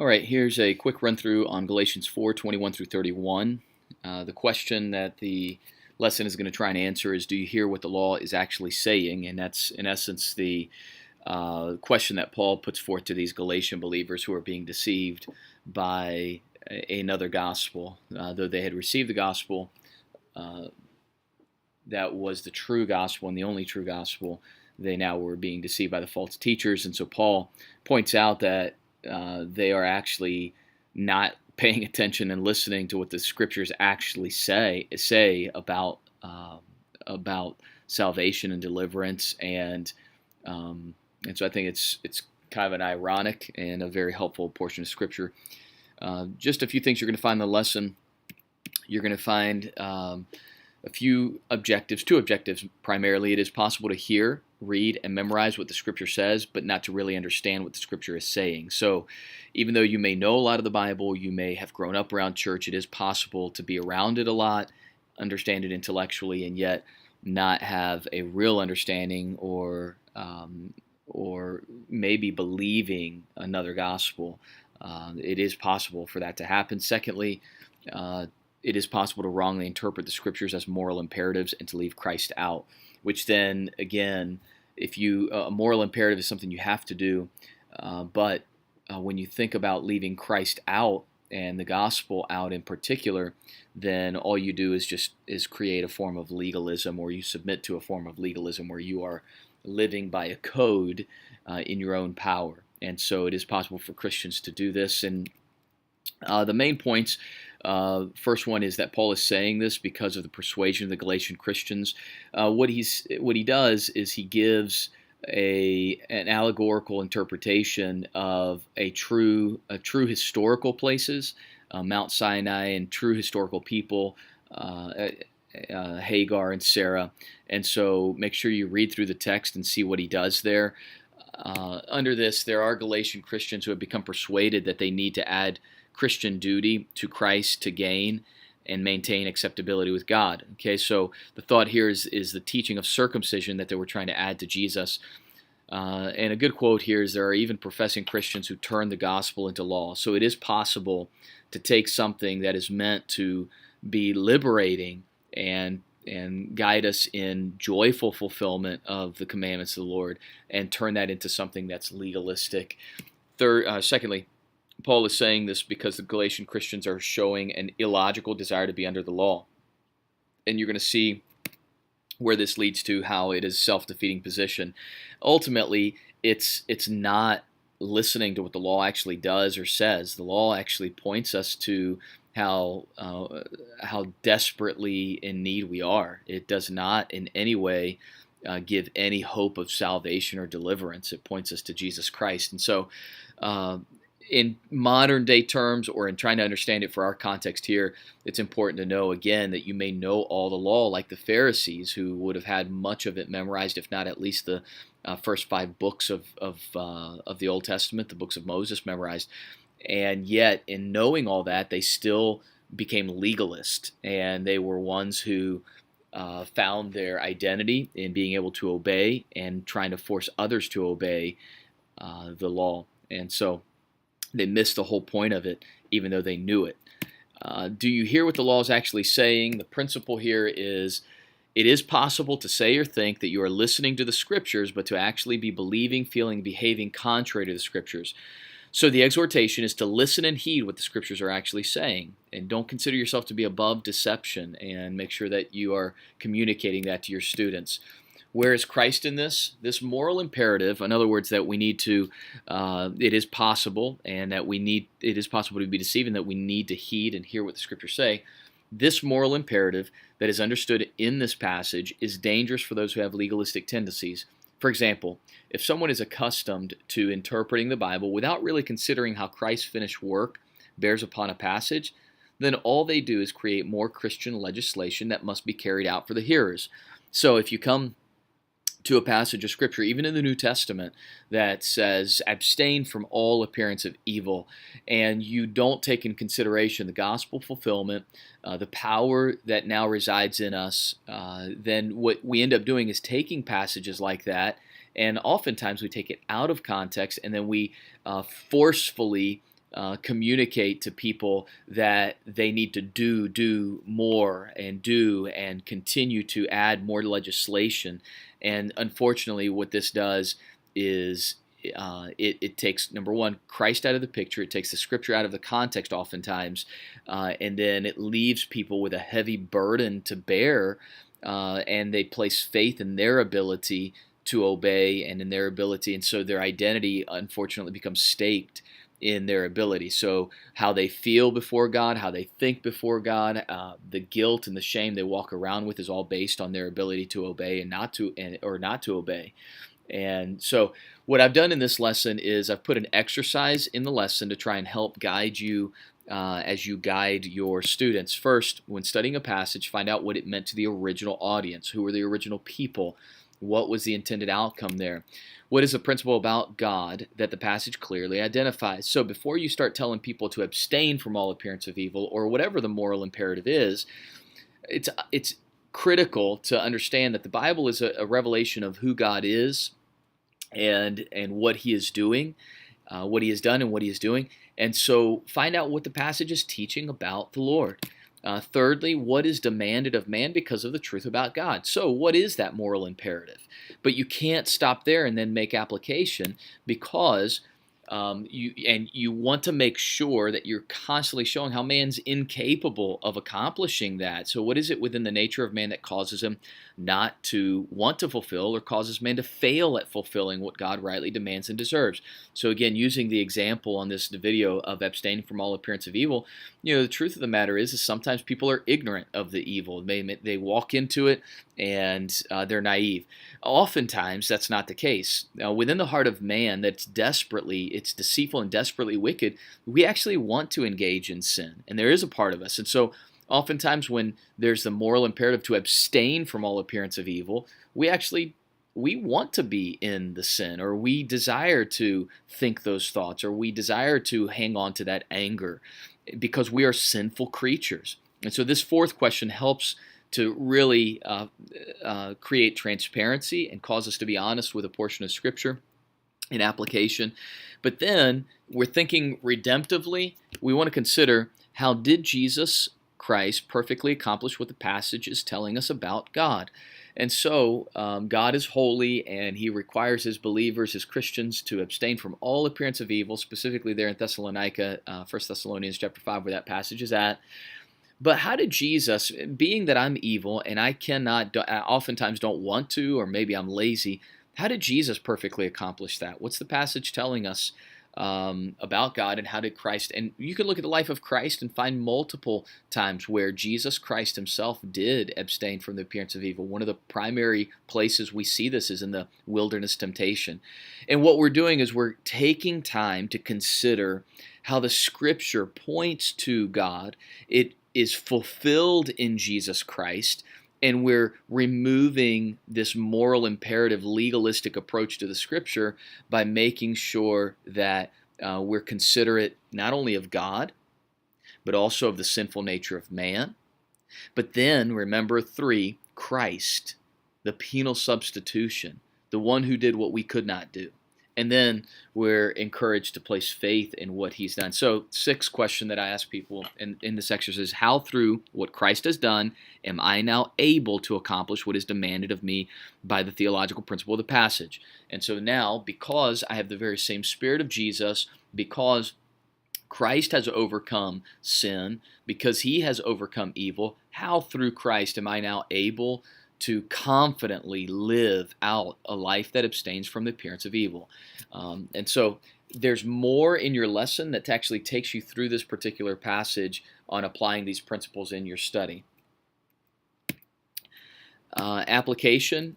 All right, here's a quick run through on Galatians 4, 21 through 31. The question that the lesson is going to try and answer is, do you hear what the law is actually saying? And that's, in essence, the question that Paul puts forth to these Galatian believers who are being deceived by another gospel. Though they had received the gospel that was the true gospel and the only true gospel, they now were being deceived by the false teachers. And so Paul points out that they are actually not paying attention and listening to what the scriptures actually say about salvation and deliverance, and so I think it's kind of an ironic and a very helpful portion of scripture. Just a few things you're going to find in the lesson. You're going to find a few objectives, two objectives primarily. It is possible to hear, read, and memorize what the scripture says, but not to really understand what the scripture is saying. So even though you may know a lot of the Bible, you may have grown up around church, it is possible to be around it a lot, understand it intellectually, and yet not have a real understanding or maybe believing another gospel. It is possible for that to happen. Secondly, it is possible to wrongly interpret the scriptures as moral imperatives and to leave Christ out, which then, again, if a moral imperative is something you have to do, but when you think about leaving Christ out and the gospel out in particular, then all you do is create a form of legalism, or you submit to a form of legalism where you are living by a code in your own power. And so it is possible for Christians to do this. And the main points, first one is that Paul is saying this because of the persuasion of the Galatian Christians. What he does is he gives an allegorical interpretation of a true historical places, Mount Sinai, and true historical people, Hagar and Sarah. And so make sure you read through the text and see what he does there. Under this, there are Galatian Christians who have become persuaded that they need to add Christian duty to Christ to gain and maintain acceptability with God. Okay, so the thought here is the teaching of circumcision that they were trying to add to Jesus. And a good quote here is, there are even professing Christians who turn the gospel into law. So it is possible to take something that is meant to be liberating and guide us in joyful fulfillment of the commandments of the Lord and turn that into something that's legalistic. Secondly, Paul is saying this because the Galatian Christians are showing an illogical desire to be under the law. And you're going to see where this leads to, how it is a self-defeating position. Ultimately, it's not listening to what the law actually does or says. The law actually points us to how desperately in need we are. It does not in any way give any hope of salvation or deliverance. It points us to Jesus Christ. And so in modern day terms, or in trying to understand it for our context here, it's important to know, again, that you may know all the law like the Pharisees, who would have had much of it memorized, if not at least the first 5 books of the Old Testament, the books of Moses, memorized. And yet, in knowing all that, they still became legalist, and they were ones who found their identity in being able to obey and trying to force others to obey the law. And so they missed the whole point of it, even though they knew it. Do you hear what the law is actually saying? The principle here is, it is possible to say or think that you are listening to the scriptures, but to actually be believing, feeling, behaving contrary to the scriptures. So the exhortation is to listen and heed what the scriptures are actually saying, and don't consider yourself to be above deception, and make sure that you are communicating that to your students. Where is Christ in this? This moral imperative, in other words, that we need to, it is possible, and that it is possible to be deceived, and that we need to heed and hear what the scriptures say. This moral imperative that is understood in this passage is dangerous for those who have legalistic tendencies. For example, if someone is accustomed to interpreting the Bible without really considering how Christ's finished work bears upon a passage, then all they do is create more Christian legislation that must be carried out for the hearers. So if you come to a passage of Scripture, even in the New Testament, that says, abstain from all appearance of evil, and you don't take in consideration the gospel fulfillment, the power that now resides in us, then what we end up doing is taking passages like that, and oftentimes we take it out of context, and then we forcefully communicate to people that they need to do more and continue to add more legislation. And unfortunately, what this does is it takes, number one, Christ out of the picture. It takes the Scripture out of the context oftentimes, and then it leaves people with a heavy burden to bear, and they place faith in their ability to obey and in their ability, and so their identity unfortunately becomes staked in their ability. So how they feel before God, how they think before God, the guilt and the shame they walk around with is all based on their ability to obey or not to obey. And so what I've done in this lesson is I've put an exercise in the lesson to try and help guide you as you guide your students. First, when studying a passage, find out what it meant to the original audience. Who were the original people? What was the intended outcome there? What is the principle about God that the passage clearly identifies? So before you start telling people to abstain from all appearance of evil, or whatever the moral imperative is, it's critical to understand that the Bible is a revelation of who God is and what He is doing, what He has done and what He is doing. And so find out what the passage is teaching about the Lord. Thirdly, what is demanded of man because of the truth about God? So what is that moral imperative? But you can't stop there and then make application, because you want to make sure that you're constantly showing how man's incapable of accomplishing that. So what is it within the nature of man that causes him not to want to fulfill, or causes man to fail at fulfilling what God rightly demands and deserves? So again, using the example on this video of abstaining from all appearance of evil, the truth of the matter is sometimes people are ignorant of the evil. They walk into it and they're naive. Oftentimes, that's not the case. Now, within the heart of man it's deceitful and desperately wicked, we actually want to engage in sin. And there is a part of us. And so oftentimes when there's the moral imperative to abstain from all appearance of evil, we want to be in the sin, or we desire to think those thoughts, or we desire to hang on to that anger, because we are sinful creatures. And so this fourth question helps to really create transparency and cause us to be honest with a portion of Scripture in application. But then we're thinking redemptively. We want to consider, how did Jesus Christ perfectly accomplish what the passage is telling us about God? And so God is holy, and He requires His believers, His Christians, to abstain from all appearance of evil, specifically there in Thessalonica, 1 Thessalonians chapter 5, where that passage is at. But how did Jesus, being that I'm evil and I oftentimes don't want to, or maybe I'm lazy, how did Jesus perfectly accomplish that? What's the passage telling us about God, and how did Christ? And you can look at the life of Christ and find multiple times where Jesus Christ Himself did abstain from the appearance of evil. One of the primary places we see this is in the wilderness temptation. And what we're doing is we're taking time to consider how the Scripture points to God. It is fulfilled in Jesus Christ, and we're removing this moral imperative, legalistic approach to the Scripture by making sure that we're considerate not only of God, but also of the sinful nature of man. But then, remember 3, Christ, the penal substitution, the one who did what we could not do. And then we're encouraged to place faith in what He's done. So, 6th question that I ask people in this exercise is, how through what Christ has done am I now able to accomplish what is demanded of me by the theological principle of the passage? And so now, because I have the very same Spirit of Jesus, because Christ has overcome sin, because He has overcome evil, how through Christ am I now able to confidently live out a life that abstains from the appearance of evil? And so there's more in your lesson that actually takes you through this particular passage on applying these principles in your study. Application.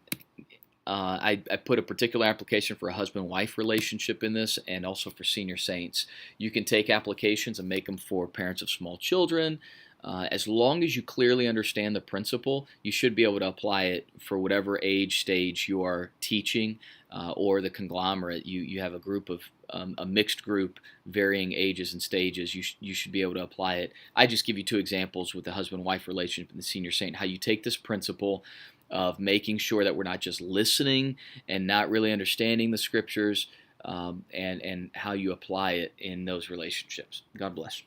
I put a particular application for a husband-wife relationship in this, and also for senior saints. You can take applications and make them for parents of small children. As long as you clearly understand the principle, you should be able to apply it for whatever age stage you are teaching, or the conglomerate. You have a group of a mixed group, varying ages and stages. You should be able to apply it. I just give you 2 examples with the husband-wife relationship and the senior saint, how you take this principle of making sure that we're not just listening and not really understanding the Scriptures, and how you apply it in those relationships. God bless.